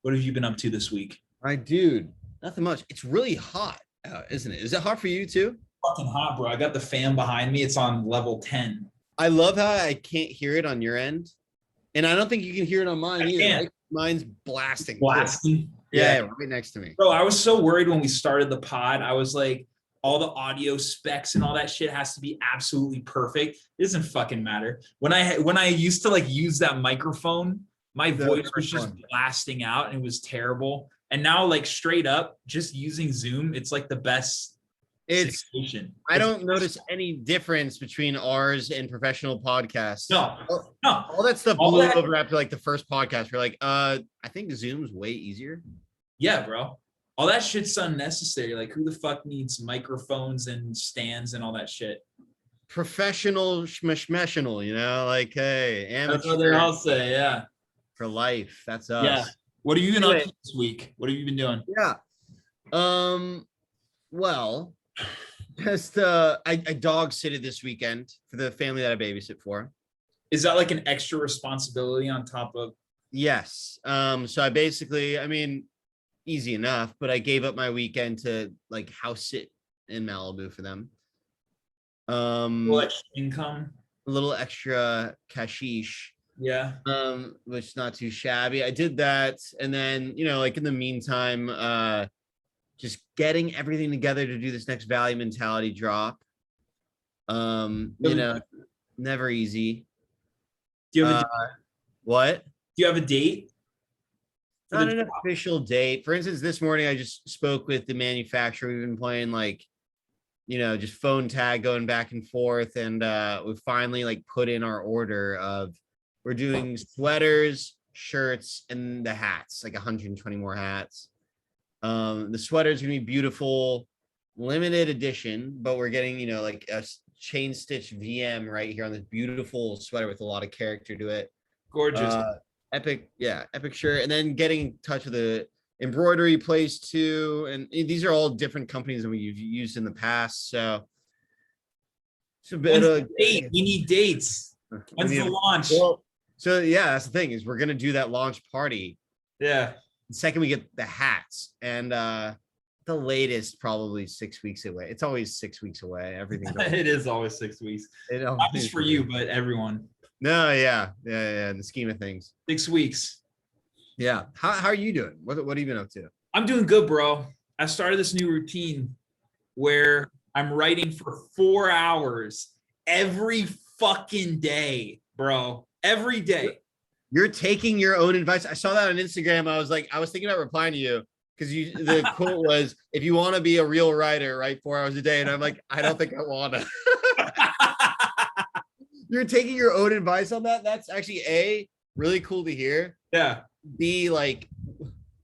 What have you been up to this week? My dude, nothing much. It's really hot out, isn't it? Is it hot for you too? Fucking hot, bro. I got the fan behind me. It's on level 10. I love how I can't hear it on your end. And I don't think you can hear it on mine I either, can't. right? Mine's blasting. Blasting. Yeah, right next to me. Bro, I was so worried when we started the pod. I was like, all the audio specs and all that shit has to be absolutely perfect. It doesn't fucking matter. When I used to like use that microphone, my voice was just blasting out and it was terrible. And now, like straight up, just using Zoom, it's like the best situation. I don't notice any difference between ours and professional podcasts. No. All that stuff blew over after like the first podcast. We're like, I think Zoom's way easier. Yeah, bro. All that shit's unnecessary. Like, who the fuck needs microphones and stands and all that shit? Professional schmeshmessional, like, hey, amateur. That's what they all say, yeah. For life. That's us. Yeah. What have you been up to this week? What have you been doing? Yeah. Well, just I dog sitted this weekend for the family that I babysit for. Is that like an extra responsibility on top of? Yes. So I basically, easy enough, but I gave up my weekend to like house sit in Malibu for them. A little extra income. A little extra cashish. Yeah. Which is not too shabby. I did that, and then like in the meantime, just getting everything together to do this next Value Mentality drop. Never easy. Do you have what? Do you have a date? Not an official date. For instance, this morning I just spoke with the manufacturer. We've been playing just phone tag going back and forth, and we finally like put in our order of we're doing sweaters, shirts, and the hats, like 120 more hats. The sweater's gonna be beautiful, limited edition, but we're getting like a chain stitch VM right here on this beautiful sweater with a lot of character to it. Gorgeous. Epic shirt, and then getting in touch with the embroidery place too. And these are all different companies that we've used in the past. So it's a bit of date. We need dates. When's the launch? Well, so yeah, that's the thing is we're gonna do that launch party. Yeah. The second we get the hats, and the latest probably 6 weeks away. It's always 6 weeks away. Everything. It is always 6 weeks. Not just for you, but everyone. No, yeah. In the scheme of things, 6 weeks. Yeah. How are you doing? What have you been up to? I'm doing good, bro. I started this new routine where I'm writing for 4 hours every fucking day, bro. Every day. You're taking your own advice. I saw that on Instagram. I was thinking about replying to you because the quote was, if you want to be a real writer, write 4 hours a day. And I'm like, I don't think I want to. You're taking your own advice on that? That's actually A, really cool to hear. Yeah. B, like,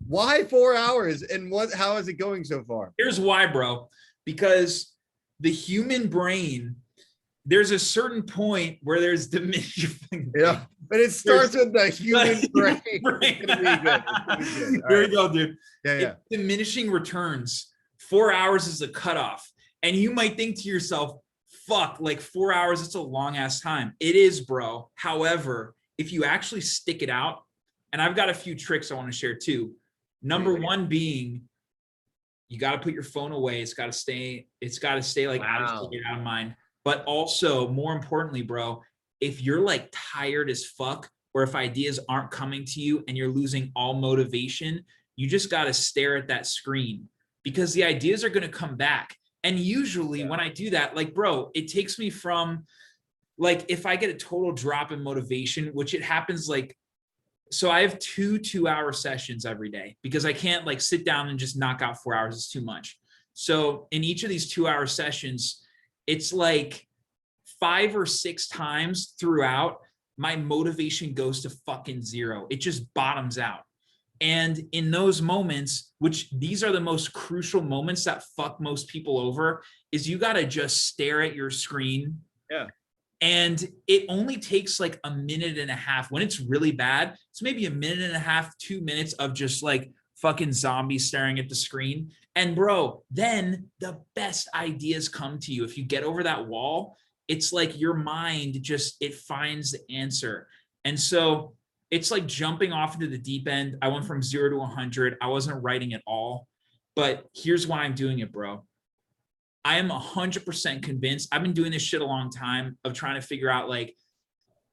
why 4 hours? And how is it going so far? Here's why, bro. Because the human brain, there's a certain point where there's diminishing. Yeah, but it starts with the human brain. It's gonna be good. There you go, dude. Yeah. It's diminishing returns. 4 hours is a cutoff. And you might think to yourself, fuck, like 4 hours, it's a long ass time. It is, bro. However, if you actually stick it out, and I've got a few tricks I want to share too. Number one being, you got to put your phone away. It's got to stay like out of sight, out of mind. But also, more importantly, bro, if you're like tired as fuck, or if ideas aren't coming to you and you're losing all motivation, you just got to stare at that screen because the ideas are going to come back. And usually when I do that, like, bro, it takes me from like, if I get a total drop in motivation, which it happens like, so I have 2-hour sessions every day because I can't like sit down and just knock out 4 hours. It's too much. So in each of these 2-hour sessions, it's like 5 or 6 times throughout, my motivation goes to fucking zero. It just bottoms out. And in those moments, which these are the most crucial moments that fuck most people over, is you got to just stare at your screen. Yeah. And it only takes like a minute and a half. When it's really bad, it's maybe a minute and a half, 2 minutes of just like fucking zombies staring at the screen. And bro, then the best ideas come to you. If you get over that wall, it's like your mind just, it finds the answer. And so it's like jumping off into the deep end. I went from 0 to 100. I wasn't writing at all. But here's why I'm doing it, bro. I am 100% convinced. I've been doing this shit a long time of trying to figure out like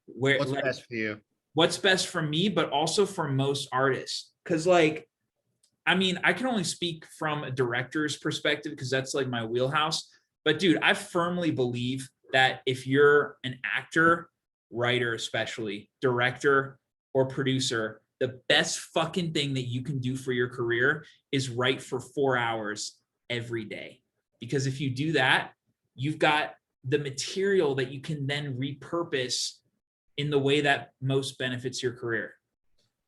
What's best for you? What's best for me, but also for most artists. Cause like, I mean, I can only speak from a director's perspective because that's like my wheelhouse. But dude, I firmly believe that if you're an actor, writer, especially director or producer, the best fucking thing that you can do for your career is write for 4 hours every day. Because if you do that, you've got the material that you can then repurpose in the way that most benefits your career.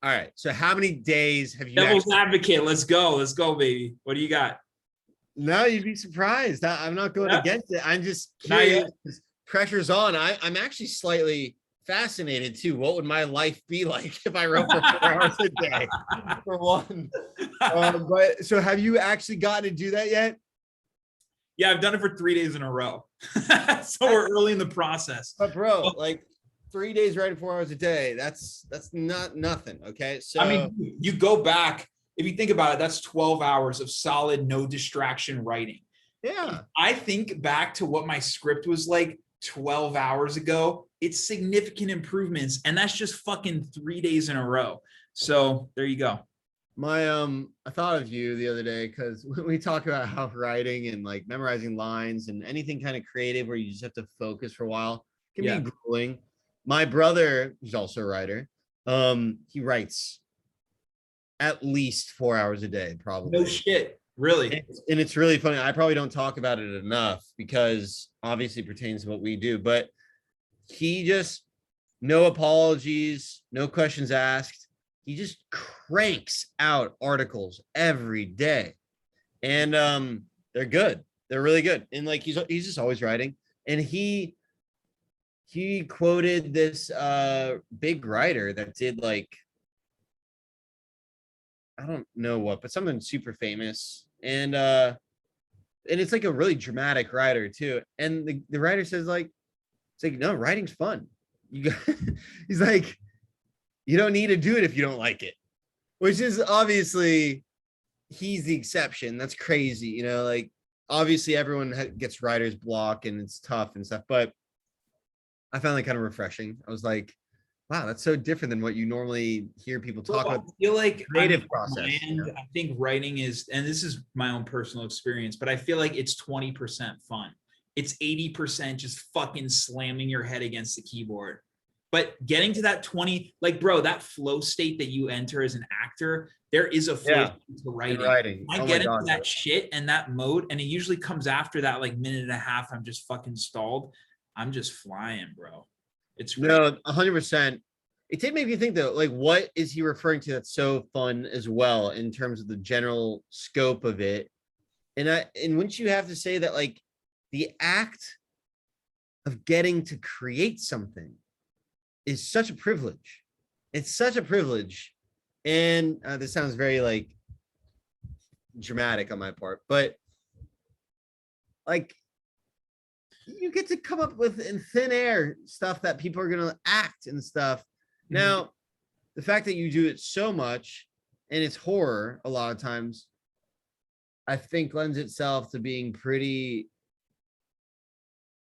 All right. So how many days have you? Devil's advocate. Let's go, baby. What do you got? No, you'd be surprised. I'm not going against it. I'm just Not yet. curious. Pressure's on. I'm actually slightly fascinated too. What would my life be like if I wrote for 4 hours a day? For one. But so have you actually gotten to do that yet? Yeah, I've done it for 3 days in a row. So we're early in the process. But bro, like 3 days writing 4 hours a day, that's not nothing. Okay. So I mean, you go back, if you think about it, that's 12 hours of solid, no distraction writing. yeah. I think back to what my script was like 12 hours ago. It's significant improvements, and that's just fucking 3 days in a row. So there you go. I thought of you the other day because when we talk about how writing and like memorizing lines and anything kind of creative where you just have to focus for a while can be grueling. My brother, who's also a writer, he writes at least 4 hours a day, probably. No shit, really. And it's really funny. I probably don't talk about it enough because obviously it pertains to what we do, but he just, no apologies, no questions asked. He just cranks out articles every day. And they're good. They're really good. And like he's just always writing. And he quoted this big writer that did like, I don't know what, but something super famous. And it's like a really dramatic writer too. And the writer says like, it's like, no, writing's fun. You got, he's like, you don't need to do it if you don't like it, which is obviously he's the exception. That's crazy. You know, like obviously everyone gets writer's block and it's tough and stuff, but I found that kind of refreshing. I was like, wow, that's so different than what you normally hear people talk about. I feel like creative process. I think writing is, and this is my own personal experience, but I feel like it's 20% fun. It's 80% just fucking slamming your head against the keyboard. But getting to that 20, like, bro, that flow state that you enter as an actor, there is a flow state to writing. I get into that shit and that mode, and it usually comes after that like minute and a half. I'm just fucking stalled. I'm just flying, bro. It's great. No, 100%. It did make me think though, like, what is he referring to that's so fun as well in terms of the general scope of it? And wouldn't you have to say that like the act of getting to create something is such a privilege. It's such a privilege. And this sounds very like dramatic on my part, but like you get to come up with in thin air stuff that people are going to act and stuff. Mm-hmm. Now, the fact that you do it so much and it's horror a lot of times, I think lends itself to being pretty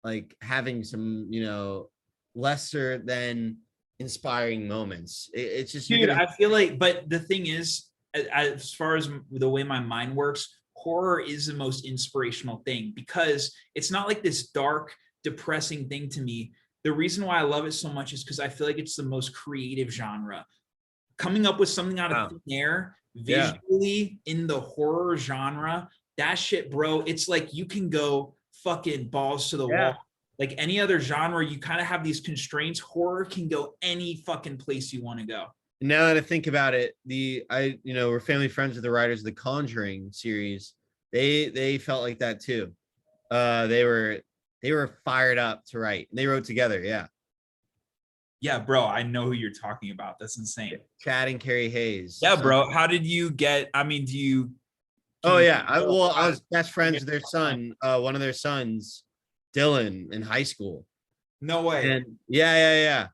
like having some, you know, lesser than inspiring moments. It's just, dude, I feel like, but the thing is, as far as the way my mind works, horror is the most inspirational thing because it's not like this dark, depressing thing to me. The reason why I love it so much is because I feel like it's the most creative genre. Coming up with something out of thin air visually in the horror genre, that shit, bro, it's like you can go fucking balls to the wall. Like any other genre, you kind of have these constraints. Horror can go any fucking place you want to go. Now that I think about it, we're family friends with the writers of the Conjuring series. They felt like that too. They were fired up to write. They wrote together. Yeah. Yeah, bro. I know who you're talking about. That's insane. Chad and Carrie Hayes. Yeah, bro. How did you get? I mean, Oh yeah. I was best friends with their son. One of their sons, Dylan, in high school. No way. And yeah.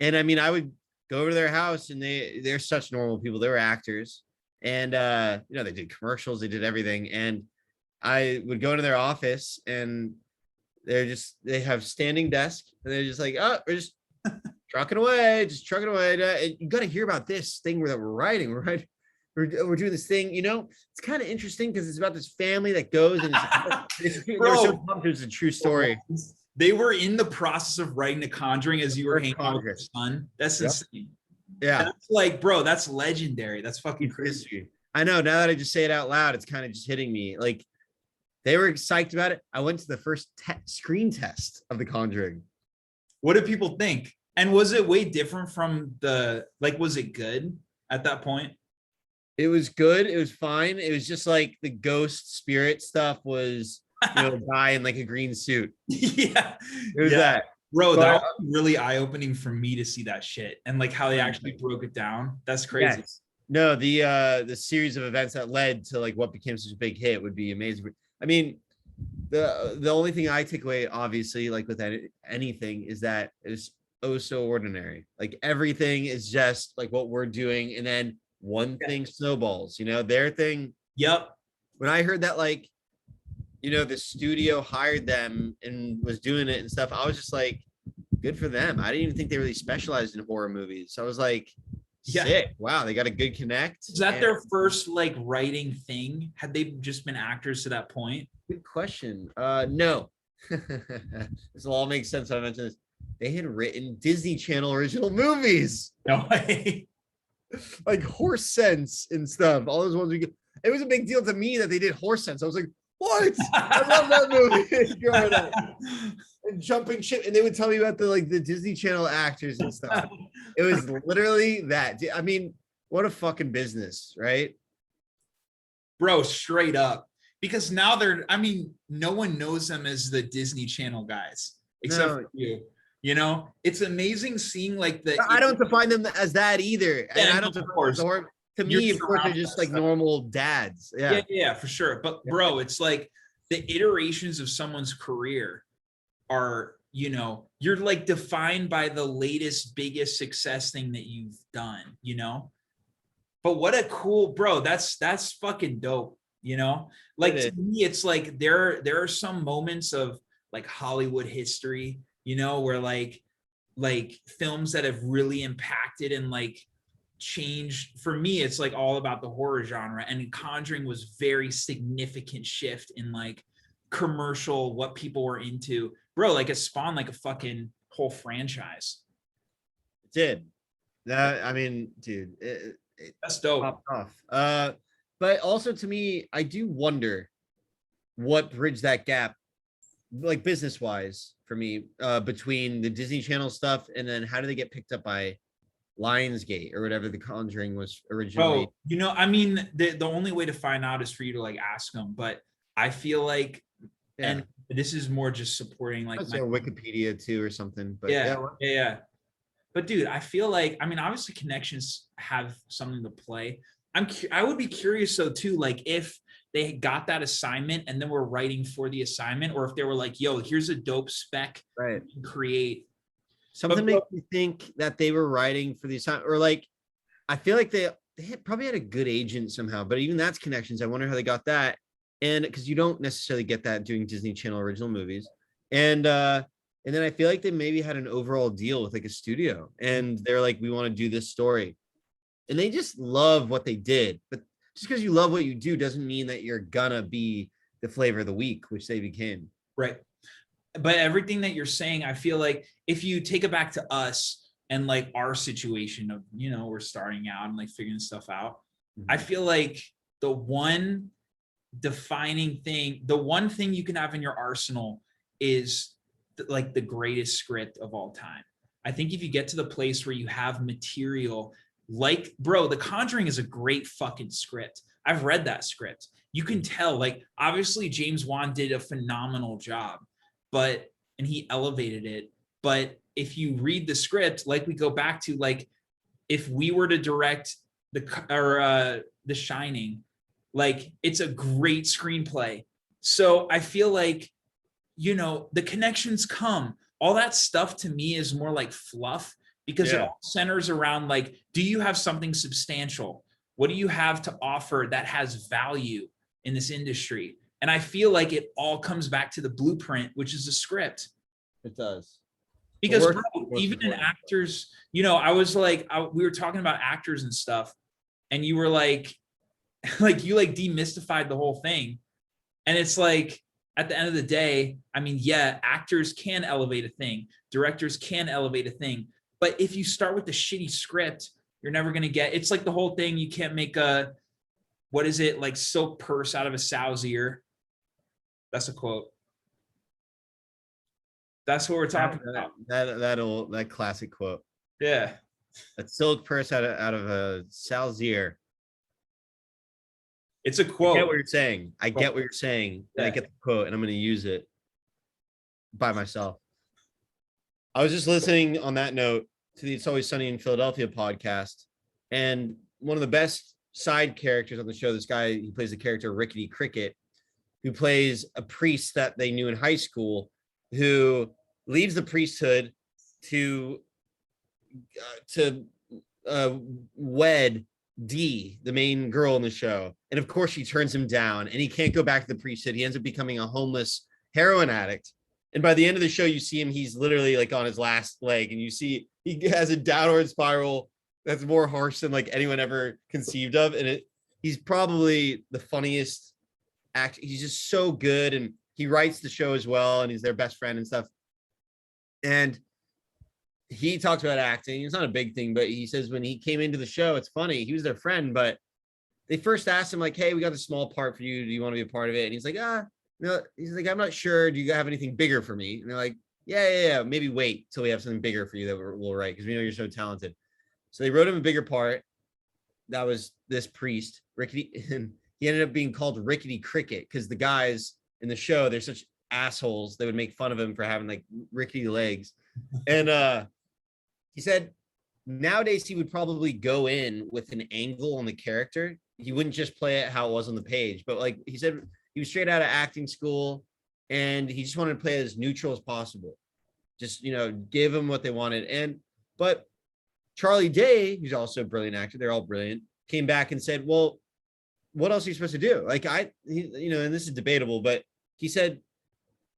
And I mean, I would go over to their house, and they're such normal people. They were actors, and they did commercials, they did everything. And I would go into their office, and they have standing desk, and they're just like, oh, we're just trucking away. And you got to hear about this thing that we're writing, right? We're doing this thing, it's kind of interesting because it's about this family that goes and they're so pumped. It's a true story. They were in the process of writing The Conjuring as you were hanging out with your son. That's insane. Yeah. That's like, bro, that's legendary. That's fucking crazy. I know. Now that I just say it out loud, it's kind of just hitting me. Like, they were psyched about it. I went to the first screen test of The Conjuring. What did people think? And was it way different from was it good at that point? It was good. It was fine. It was just like the ghost spirit stuff was, a guy in like a green suit. Yeah. It was that. Bro, that was really eye-opening for me to see that shit and like how they actually broke it down. That's crazy. Yes. No, the series of events that led to like what became such a big hit would be amazing. I mean, the only thing I take away, obviously, like with anything, is that it's oh so ordinary. Like everything is just like what we're doing, and then one thing snowballs, their thing. Yep. When I heard that, like, the studio hired them and was doing it and stuff, I was just like, good for them. I didn't even think they really specialized in horror movies. So I was like, sick. Wow, they got a good connect. Is that their first like writing thing? Had they just been actors to that point? Good question. No. This will all make sense when I mention this. They had written Disney Channel original movies. No way. Like Horse Sense and stuff. All those ones it was a big deal to me that they did Horse Sense. I was like, what? I love that movie growing up. And Jumping Ship, and they would tell me about the Disney Channel actors and stuff. It was literally that. I mean, what a fucking business, right? Bro, straight up. Because now no one knows them as the Disney Channel guys except for you. It's amazing seeing like I don't define them as that either. Yeah, and I don't define them. To me, of course, they're just like normal dads. Yeah, for sure. But bro, it's like the iterations of someone's career are, you're like defined by the latest, biggest success thing that you've done, But what a cool, bro, that's fucking dope, Like to me, it's like there are some moments of like Hollywood history, where like films that have really impacted and like changed. For me, it's like all about the horror genre, and Conjuring was very significant shift in like commercial, what people were into, bro. Like it spawned like a fucking whole franchise. It did. I mean, dude, that's dope. Popped off. But also to me, I do wonder what bridged that gap, like business wise, for me, between the Disney Channel stuff and then how do they get picked up by Lionsgate or whatever The Conjuring was originally. I mean, the only way to find out is for you to like ask them. But I feel like, and this is more just supporting like my Wikipedia too or something. But yeah. But dude, I feel like, I mean, obviously connections have something to play. I would be curious though too, like if they got that assignment and then were writing for the assignment, or if they were like, yo, here's a dope spec, right? Create. Something makes me think that they were writing for the assignment, or like, I feel like they probably had a good agent somehow, but even that's connections. I wonder how they got that. And because you don't necessarily get that doing Disney Channel original movies. And then I feel like they maybe had an overall deal with like a studio and they're like, we want to do this story. And they just love what they did. But just because you love what you do doesn't mean that you're gonna be the flavor of the week, which they became. Right. But everything that you're saying, I feel like if you take it back to us and like our situation of, we're starting out and like figuring stuff out, I feel like the one defining thing, the one thing you can have in your arsenal is like the greatest script of all time. I think if you get to the place where you have material like, bro, The Conjuring is a great fucking script. I've read that script. You can tell, like, obviously James Wan did a phenomenal job, and he elevated it. But if you read the script, like we go back to, like, if we were to direct The Shining, like, it's a great screenplay. So I feel like, the connections come. All that stuff to me is more like fluff. because it all centers around like, do you have something substantial? What do you have to offer that has value in this industry? And I feel like it all comes back to the blueprint, which is the script. It does. Because bro, even in actors, you know, I was like, we were talking about actors and stuff, and you were like, you like demystified the whole thing. And it's like, at the end of the day, I mean, yeah, actors can elevate a thing, directors can elevate a thing. But if you start with the shitty script, you're never going to get, it's like the whole thing. You can't make a, what is it, like silk purse out of a sow's ear. That's a quote. That's what we're talking about. That classic quote. Yeah. A silk purse out of a sow's ear. It's a quote. I get what you're saying. I get what you're saying. Yeah. I get the quote, and I'm going to use it by myself. I was just listening on that note to the It's Always Sunny in Philadelphia podcast, and one of the best side characters on the show, this guy, he plays the character Rickety Cricket, who plays a priest that they knew in high school, who leaves the priesthood to wed Dee, the main girl in the show. And of course she turns him down, and he can't go back to the priesthood. He ends up becoming a homeless heroin addict. And by the end of the show, you see him, he's literally like on his last leg, and you see he has a downward spiral that's more harsh than like anyone ever conceived of. And he's probably the funniest actor. He's just so good, and he writes the show as well, and he's their best friend and stuff. And he talks about acting. It's not a big thing, but he says when he came into the show, it's funny. He was their friend, but they first asked him like, "Hey, we got a small part for you. Do you want to be a part of it?" And he's like, no. He's like, "I'm not sure. Do you have anything bigger for me?" And they're like, yeah. Maybe wait till we have something bigger for you that we'll write, because we know you're so talented. So they wrote him a bigger part. That was this priest, Rickety, and he ended up being called Rickety Cricket because the guys in the show, they're such assholes. They would make fun of him for having like rickety legs. And he said nowadays he would probably go in with an angle on the character. He wouldn't just play it how it was on the page, but like he said, he was straight out of acting school, and he just wanted to play as neutral as possible. Just, give them what they wanted. But Charlie Day, who's also a brilliant actor, they're all brilliant, came back and said, well, what else are you supposed to do? Like and this is debatable, but he said,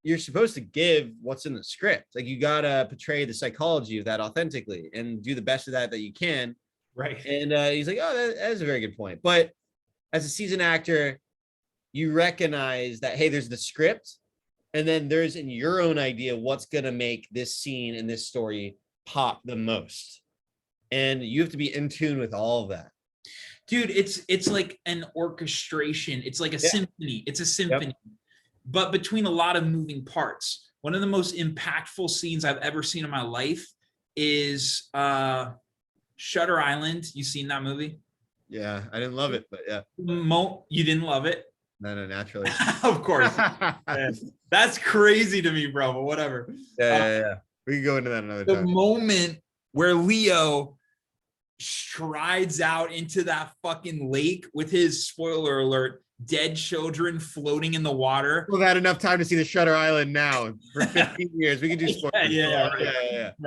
you're supposed to give what's in the script. Like you got to portray the psychology of that authentically and do the best of that you can. Right. And he's like, oh, that is a very good point. But as a seasoned actor, you recognize that, hey, there's the script, and then there's in your own idea what's going to make this scene and this story pop the most. And you have to be in tune with all of that. Dude, it's like an orchestration. It's like a symphony. It's a symphony, but between a lot of moving parts. One of the most impactful scenes I've ever seen in my life is Shutter Island. You seen that movie? Yeah, I didn't love it, but yeah. You didn't love it? No, naturally. Of course. That's crazy to me, bro, but whatever. Yeah. We can go into that another time. The moment where Leo strides out into that fucking lake with his, spoiler alert, dead children floating in the water. We've had enough time to see the Shutter Island now for 15 years. We can do spoilers. Yeah.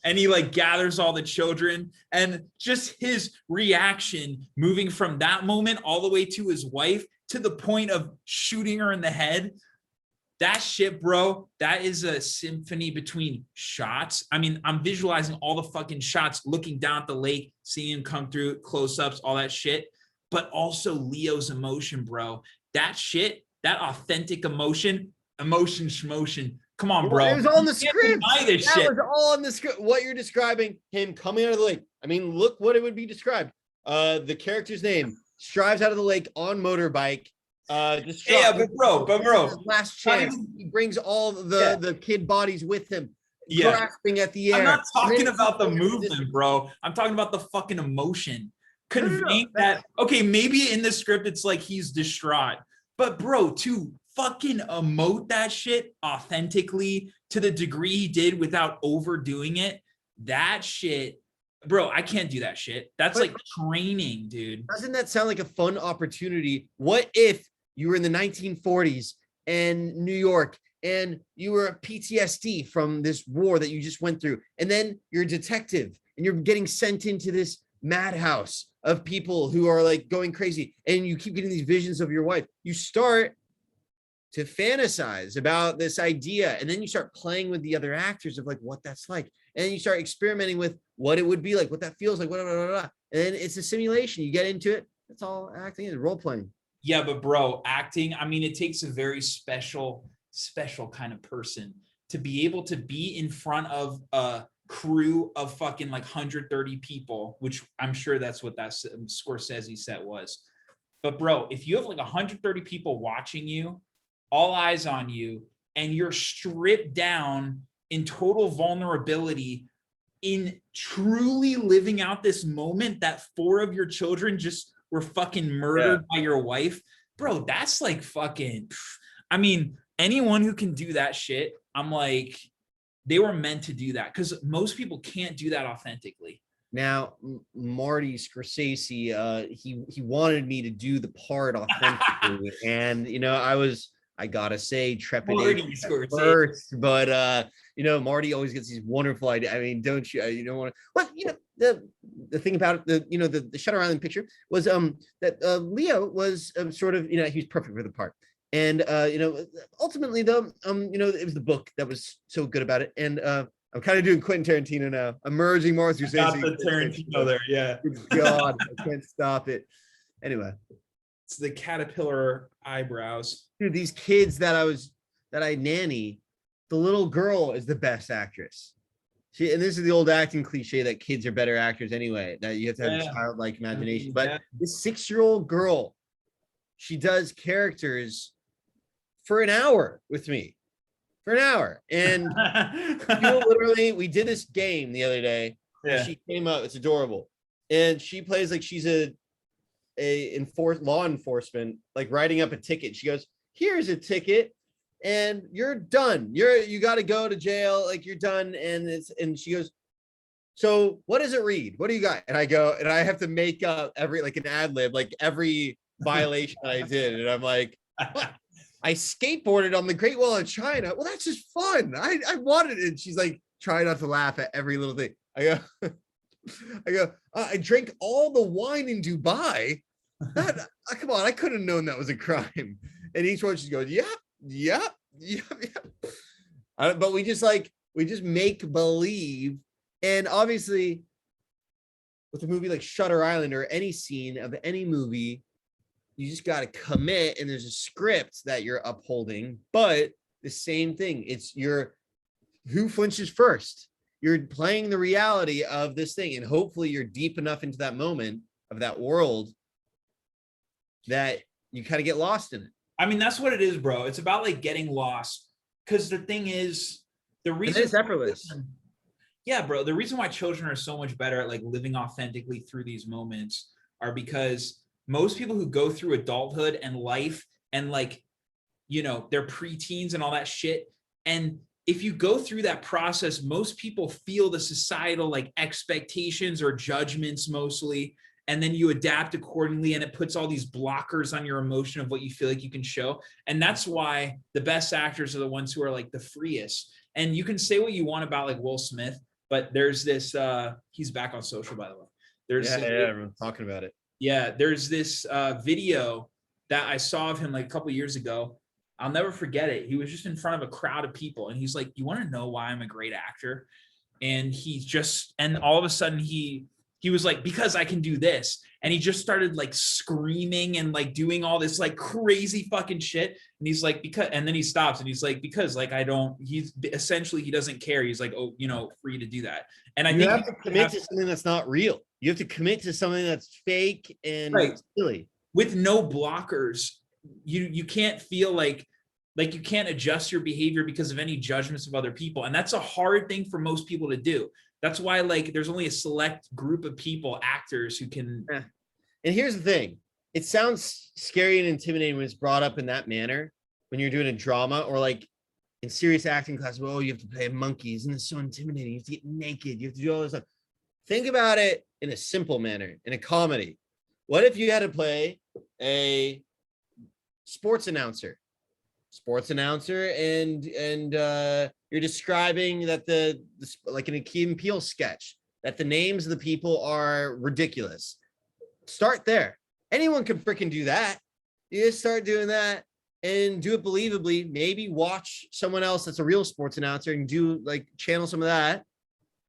And he like gathers all the children, and just his reaction moving from that moment all the way to his wife to the point of shooting her in the head. That shit, bro, that is a symphony between shots. I mean, I'm visualizing all the fucking shots, looking down at the lake, seeing him come through, close-ups, all that shit. But also Leo's emotion, bro. That shit, that authentic emotion. Come on, bro. It was all in the script. That was all in the script. What you're describing, him coming out of the lake. I mean, look what it would be described. The character's name strives out of the lake on motorbike. But bro, last chance. He brings all the kid bodies with him, grasping at the air. I'm not talking about the movement, bro. I'm talking about the fucking emotion. Conveying that. Okay, maybe in the script it's like he's distraught, but bro, to fucking emote that shit authentically to the degree he did without overdoing it, that shit. Bro, I can't do that shit. That's like training, dude. Doesn't that sound like a fun opportunity? What if you were in the 1940s and New York and you were a PTSD from this war that you just went through. And then you're a detective and you're getting sent into this madhouse of people who are like going crazy. And you keep getting these visions of your wife. You start to fantasize about this idea. And then you start playing with the other actors of like what that's like. And then you start experimenting with what it would be like, what that feels like, blah, blah, blah, blah. And then it's a simulation. You get into it. That's all acting is, role playing. Yeah, but bro, acting, I mean, it takes a very special kind of person to be able to be in front of a crew of fucking like 130 people, which I'm sure that's what that Scorsese set was. But bro, if you have like 130 people watching you, all eyes on you, and you're stripped down in total vulnerability in truly living out this moment that 4 of your children just were fucking murdered by your wife, bro, that's like fucking, I mean, anyone who can do that shit, I'm like, they were meant to do that because most people can't do that authentically. Now, Marty Scorsese, he wanted me to do the part authentically, and I gotta say trepidation first, but Marty always gets these wonderful ideas. I mean, don't you? You don't want to. Well, the thing about it, the Shutter Island picture was that Leo was sort of he was perfect for the part, and ultimately though it was the book that was so good about it, and I'm kind of doing Quentin Tarantino now. I'm merging Martin Scorsese. Got the Tarantino there, yeah. God, I can't stop it. Anyway, it's the caterpillar eyebrows. Dude, these kids that I nanny, the little girl is the best actress. And this is the old acting cliche that kids are better actors anyway, that you have to have a childlike imagination. But this 6-year-old girl, she does characters for an hour with me. For an hour. And we did this game the other day. Yeah. She came out, it's adorable. And she plays like she's law enforcement, like writing up a ticket. She goes, here's a ticket and you're done. You got to go to jail. Like you're done. And she goes, so what does it read? What do you got? And I go, and I have to make up an ad lib, like every violation I did. And I'm like, what? I skateboarded on the Great Wall of China. Well, that's just fun. I wanted it. And she's like, try not to laugh at every little thing. I go, I drank all the wine in Dubai. Come on, I couldn't have known that was a crime. And each one she goes, yeah. But we just make believe. And obviously, with a movie like Shutter Island or any scene of any movie, you just got to commit, and there's a script that you're upholding. But the same thing, it's who flinches first. You're playing the reality of this thing, and hopefully you're deep enough into that moment of that world that you kind of get lost in it. I mean, that's what it is, bro. It's about like getting lost. Because the thing is, the reason it's effortless. Yeah, bro. The reason why children are so much better at like living authentically through these moments are because most people who go through adulthood and life and like, their preteens and all that shit. And if you go through that process, most people feel the societal like expectations or judgments mostly. And then you adapt accordingly, and it puts all these blockers on your emotion of what you feel like you can show. And that's why the best actors are the ones who are like the freest. And you can say what you want about like Will Smith, but there's this, he's back on social, by the way. Everyone's talking about it. Yeah, there's this video that I saw of him like a couple of years ago. I'll never forget it. He was just in front of a crowd of people, and he's like, you want to know why I'm a great actor? And and all of a sudden he was like, because I can do this. And he just started like screaming and like doing all this like crazy fucking shit. And he's like, and then he stops and he's like, because like he doesn't care. He's like, free to do that. And I think you have to commit to something that's not real. You have to commit to something that's fake and silly. With no blockers, you can't feel like you can't adjust your behavior because of any judgments of other people. And that's a hard thing for most people to do. That's why like there's only a select group of people, actors, who can. And here's the thing. It sounds scary and intimidating when it's brought up in that manner, when you're doing a drama or like in serious acting class. Well, you have to play a monkey. Isn't this so intimidating? You have to get naked. You have to do all this stuff. Think about it in a simple manner, in a comedy. What if you had to play a sports announcer? sports announcer, and you're describing that the like in a Key and Peele sketch that the names of the people are ridiculous. Start there. Anyone can freaking do that. You just start doing that and do it believably. Maybe watch someone else that's a real sports announcer and do like channel some of that.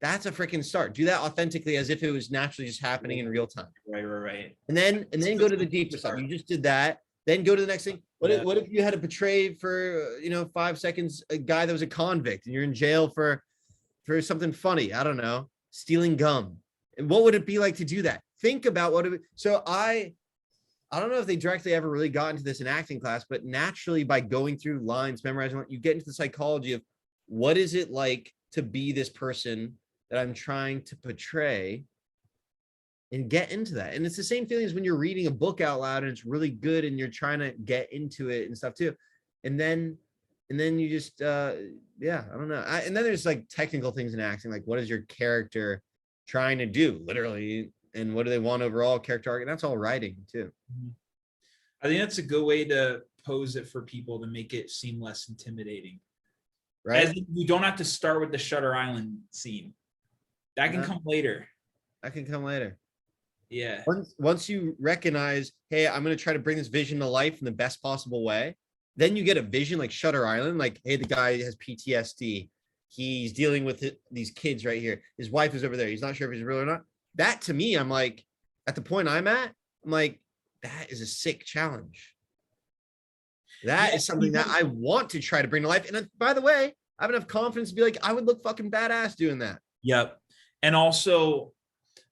That's a freaking start. Do that authentically as if it was naturally just happening in real time. Right. And then go to the deeper stuff. You just did that. Then go to the next thing. What if you had to portray for 5 seconds a guy that was a convict and you're in jail for something funny? I don't know, stealing gum. And what would it be like to do that? Think about what it. So I don't know if they directly ever really got into this in acting class, but naturally by going through lines, memorizing, you get into the psychology of what is it like to be this person that I'm trying to portray, and get into that. And it's the same feeling as when you're reading a book out loud and it's really good and you're trying to get into it and stuff too. And then you just, I don't know. And then there's like technical things in acting, like what is your character trying to do literally? And what do they want overall character arc? And that's all writing too. I think that's a good way to pose it for people to make it seem less intimidating. Right. As you don't have to start with the Shutter Island scene. That can come later. That can come later. Yeah. Once you recognize, hey, I'm going to try to bring this vision to life in the best possible way, then you get a vision like Shutter Island, like, hey, the guy has PTSD. He's dealing with these kids right here. His wife is over there. He's not sure if he's real or not. That to me, I'm like, at the point I'm at, I'm like, that is a sick challenge. That is something that I want to try to bring to life. And by the way, I have enough confidence to be like, I would look fucking badass doing that. Yep. And also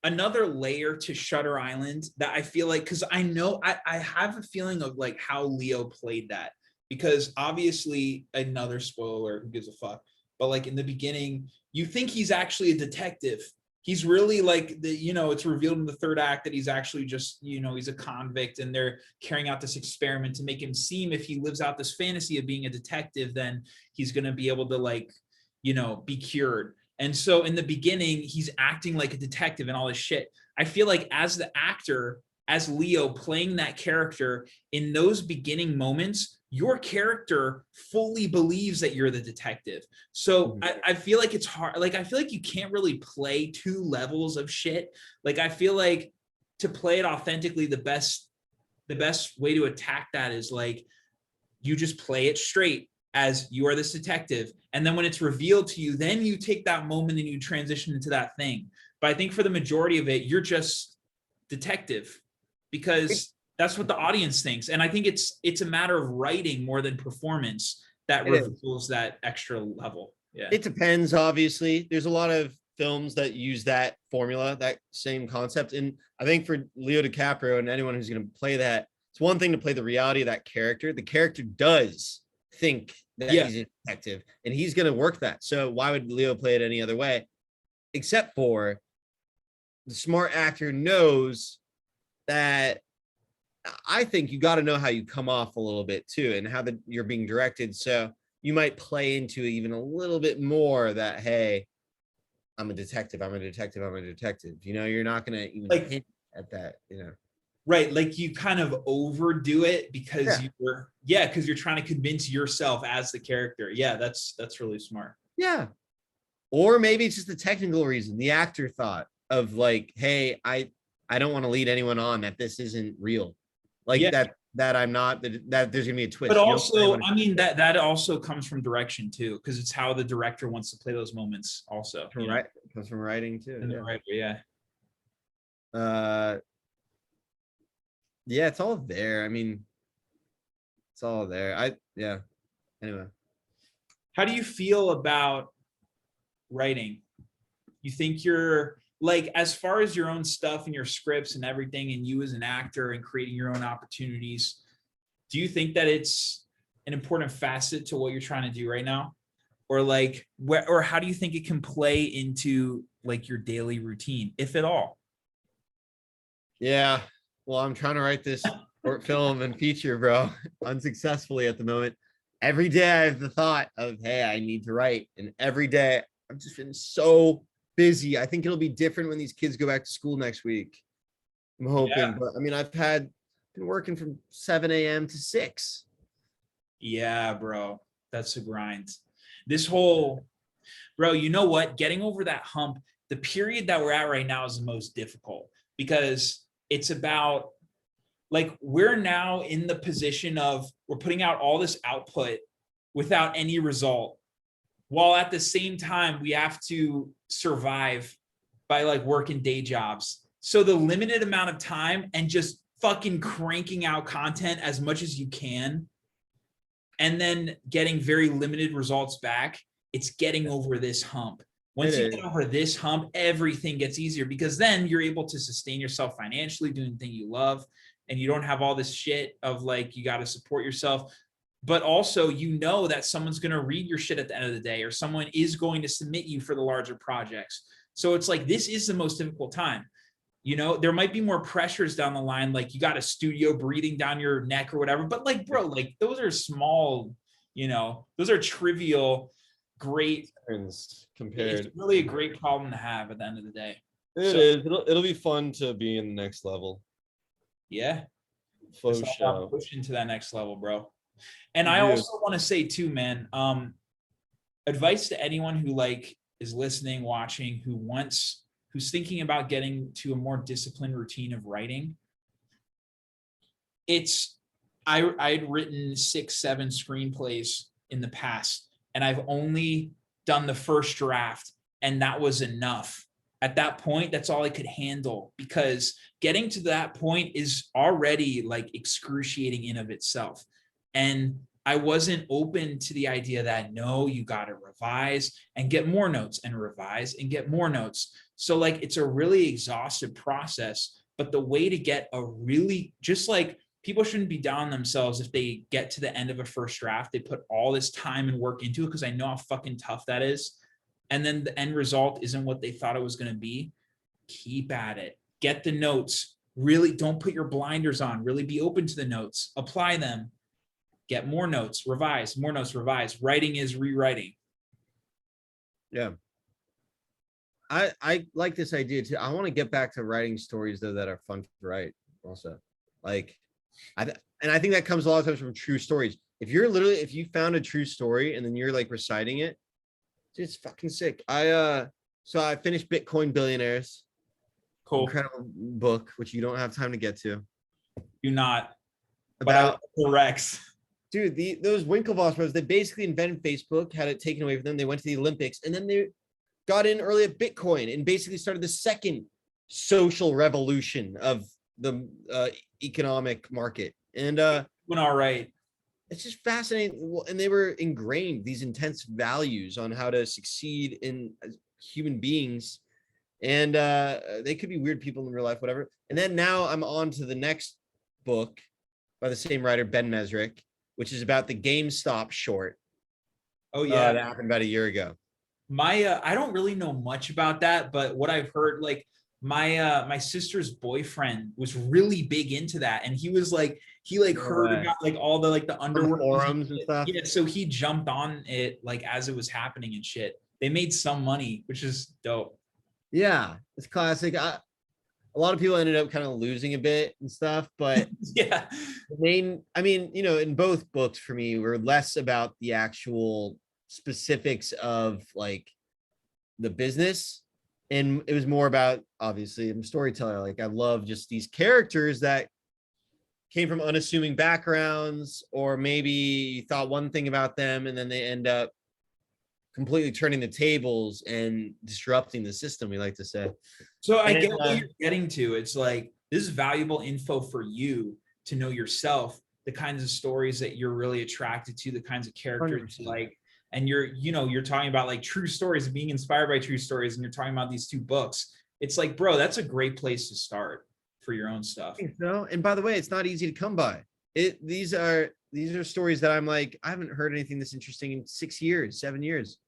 another layer to Shutter Island that I feel like, because I know I have a feeling of like how Leo played that, because obviously another spoiler, who gives a fuck, but like in the beginning, you think he's actually a detective. He's really like it's revealed in the third act that he's actually just, he's a convict, and they're carrying out this experiment to make him seem, if he lives out this fantasy of being a detective, then he's going to be able to like, be cured. And so in the beginning, he's acting like a detective and all this shit. I feel like as the actor, as Leo playing that character in those beginning moments, your character fully believes that you're the detective. So I feel like it's hard. Like, I feel like you can't really play two levels of shit. Like, I feel like to play it authentically, the best way to attack that is like, you just play it straight as you are this detective. And then when it's revealed to you, then you take that moment and you transition into that thing. But I think for the majority of it, you're just detective, because that's what the audience thinks. And I think it's a matter of writing more than performance that reveals that extra level. Yeah. It depends, obviously. There's a lot of films that use that formula, that same concept. And I think for Leo DiCaprio and anyone who's going to play that, it's one thing to play the reality of that character. The character does think that he's a detective, and he's going to work that. So why would Leo play it any other way? Except for the smart actor knows that I think you got to know how you come off a little bit too, and how you're being directed. So you might play into even a little bit more that, hey, I'm a detective. You're not going to even hint at that, Right. Like, you kind of overdo it because because you're trying to convince yourself as the character. Yeah, that's really smart. Yeah. Or maybe it's just the technical reason. The actor thought of like, hey, I don't want to lead anyone on that this isn't real. Like that I'm not, that there's gonna be a twist. But also, I mean, that also comes from direction too, because it's how the director wants to play those moments also. Right. It comes from writing too. Yeah, it's all there. I mean, it's all there. Anyway. How do you feel about writing? You think you're like, as far as your own stuff and your scripts and everything, and you as an actor and creating your own opportunities, do you think that it's an important facet to what you're trying to do right now? Or like, or how do you think it can play into like your daily routine, if at all? Yeah. Well, I'm trying to write this short film and feature, bro, unsuccessfully at the moment. Every day I have the thought of, hey, I need to write. And every day I've just been so busy. I think it'll be different when these kids go back to school next week. I'm hoping. But I mean, I've been working from 7 a.m. to 6. Yeah, bro. That's a grind. This whole, bro, you know what? Getting over that hump, the period that we're at right now is the most difficult because it's about like we're now in the position of we're putting out all this output without any result, while at the same time we have to survive by like working day jobs. So the limited amount of time and just fucking cranking out content as much as you can and then getting very limited results back, it's getting over this hump. Once you get over this hump, everything gets easier because then you're able to sustain yourself financially doing the thing you love, and you don't have all this shit of like you got to support yourself. But also, you know that someone's going to read your shit at the end of the day, or someone is going to submit you for the larger projects. So it's like this is the most difficult time. You know, there might be more pressures down the line, like you got a studio breathing down your neck or whatever. But like, bro, like those are small, you know, those are trivial, great. Compared. It's really a great problem to have at the end of the day. It is. It'll be fun to be in the next level. Yeah. Faux show. Pushing to that next level, bro. And I also want to say too, man, advice to anyone who like is listening, watching, who's thinking about getting to a more disciplined routine of writing. I'd written 6-7 screenplays in the past, and I've only done the first draft, and that was enough. At that point, that's all I could handle, because getting to that point is already like excruciating in of itself. And I wasn't open to the idea that no, you got to revise and get more notes and revise and get more notes. So like, it's a really exhaustive process, but the way to get a really, just like people shouldn't be down on themselves if they get to the end of a first draft, they put all this time and work into it, because I know how fucking tough that is. And then the end result isn't what they thought it was going to be. Keep at it. Get the notes. Really don't put your blinders on. Really be open to the notes. Apply them. Get more notes. Revise. More notes. Revise. Writing is rewriting. Yeah. I like this idea too. I want to get back to writing stories though that are fun to write also. Like, and I think that comes a lot of times from true stories. If you found a true story and then you're like reciting it, it's fucking sick. So I finished Bitcoin Billionaires. Cool. Incredible book, which you don't have time to get to. Do not. About Rex. Dude, those Winklevoss bros, they basically invented Facebook, had it taken away from them. They went to the Olympics, and then they got in early at Bitcoin and basically started the second social revolution of the economic market. And went all right. It's just fascinating. And they were ingrained these intense values on how to succeed in human beings. And they could be weird people in real life, whatever. And then now I'm on to the next book by the same writer, Ben Mesrick, which is about the GameStop short. Oh yeah, that happened about a year ago. I don't really know much about that, but what I've heard, like my sister's boyfriend was really big into that, and he heard about like all the like the underworld forums and stuff. Yeah, so he jumped on it like as it was happening and shit. They made some money, which is dope. Yeah, it's classic. A lot of people ended up kind of losing a bit and stuff, but yeah, in both books for me were less about the actual specifics of like the business, and it was more about, obviously, I'm a storyteller. Like I love just these characters that came from unassuming backgrounds, or maybe thought one thing about them and then they end up completely turning the tables and disrupting the system, we like to say. So I get what you're getting to. It's like, this is valuable info for you to know yourself, the kinds of stories that you're really attracted to, the kinds of characters you like. And you're talking about like true stories and being inspired by true stories, and you're talking about these two books. It's like, bro, that's a great place to start for your own stuff. I think so. And by the way, it's not easy to come by. These are stories that I'm like, I haven't heard anything this interesting in 6 years, 7 years.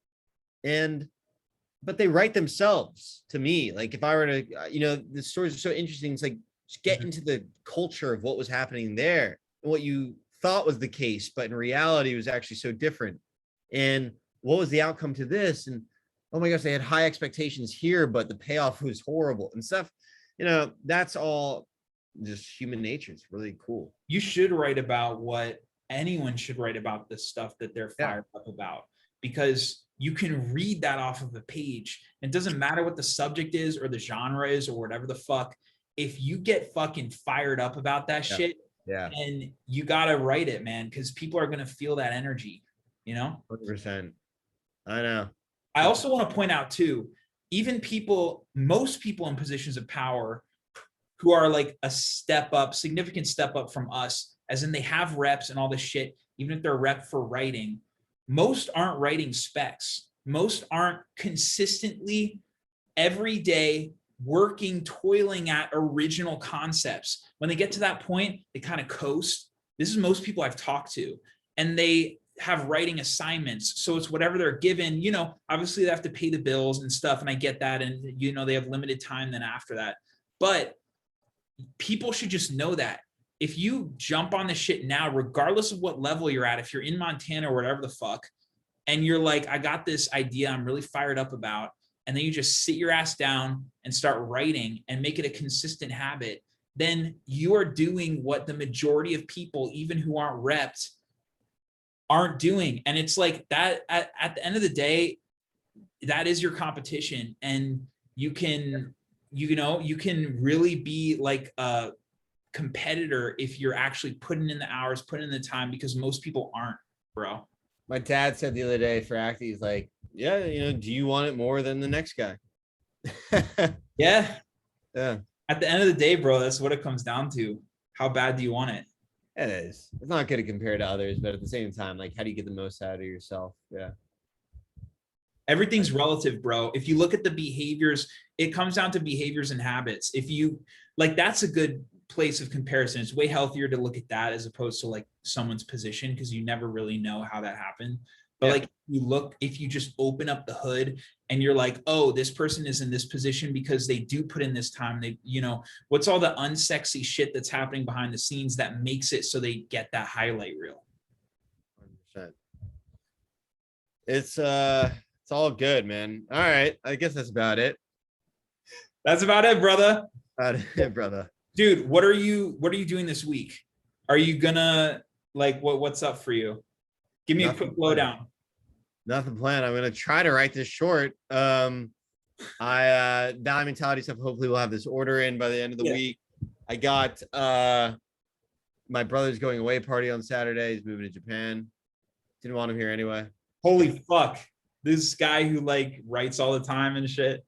But they write themselves to me. Like if I were to, the stories are so interesting. It's like, just get into the culture of what was happening there and what you thought was the case, but in reality it was actually so different. And what was the outcome to this? And oh my gosh, they had high expectations here, but the payoff was horrible and stuff. That's all just human nature. It's really cool. You should write about what anyone should write about the stuff that they're Yeah. fired up about, because you can read that off of a page. It doesn't matter what the subject is or the genre is or whatever the fuck. If you get fucking fired up about that Yeah. shit, Yeah. and you gotta write it, man, because people are gonna feel that energy, you know? 100%. I know. I also want to point out too, even people, most people in positions of power who are like a step up, significant step up from us, as in they have reps and all this shit, even if they're rep for writing, most aren't writing specs. Most aren't consistently every day working, toiling at original concepts. When they get to that point, they kind of coast. This is most people I've talked to, and they have writing assignments. So it's whatever they're given, you know, obviously they have to pay the bills and stuff. And I get that. And, you know, they have limited time then after that. But people should just know that if you jump on the shit now, regardless of what level you're at, if you're in Montana or whatever the fuck, and you're like, I got this idea I'm really fired up about, and then you just sit your ass down and start writing and make it a consistent habit, then you are doing what the majority of people, even who aren't repped, aren't doing. And it's like that at the end of the day, that is your competition. And you can, you know, you can really be like a competitor if you're actually putting in the hours, putting in the time, because most people aren't, bro. My dad said the other day for acting, he's like, yeah, you know, do you want it more than the next guy? Yeah. Yeah, At the end of the day, bro, that's what it comes down to. How bad do you want it? it is. It's not good to compare to others, but at the same time, like, how do you get the most out of yourself? Yeah. Everything's relative, bro. If you look at the behaviors, it comes down to behaviors and habits. If you like, that's a good place of comparison. It's way healthier to look at that as opposed to like someone's position, because you never really know how that happened. But Yeah. like you look, if you just open up the hood and you're like, oh, this person is in this position because they do put in this time. They, you know, what's all the unsexy shit that's happening behind the scenes that makes it so they get that highlight reel. 100%. It's all good, man. All right. I guess that's about it. That's about it, brother. About it, brother. Dude, what are you doing this week? Are you gonna like what's up for you? Give me a Nothing quick lowdown. Nothing planned. I'm gonna try to write this short. Value mentality stuff. Hopefully we'll have this order in by the end of the Yeah. week. I got my brother's going away party on Saturday. He's moving to Japan. Didn't want him here anyway. Holy fuck. This guy who like writes all the time and shit.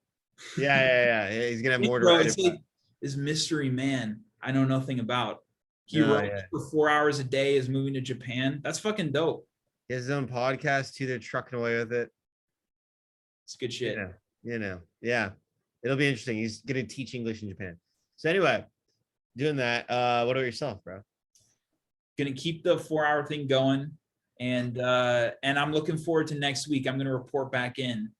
Yeah. He's gonna have more to Bro, write it's about. like this mystery man I know nothing about. He No, writes yeah. for 4 hours a day, is moving to Japan. That's fucking dope. He has his own podcast too. They're trucking away with it. It's good shit. Yeah. It'll be interesting. He's gonna teach English in Japan. So anyway, doing that. What about yourself, bro? Gonna keep the 4 hour thing going. And I'm looking forward to next week. I'm gonna report back in.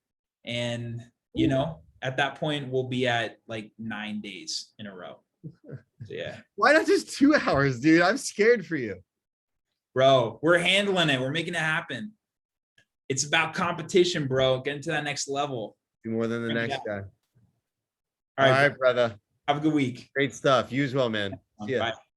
And you know, at that point, we'll be at like 9 days in a row. So yeah. Why not just 2 hours, dude? I'm scared for you. Bro, we're handling it. We're making it happen. It's about competition, bro. Getting to that next level. Do more than the Bring it next up. guy. All right, All right, brother. have a good week. Great stuff. You as well, man. See ya. Bye.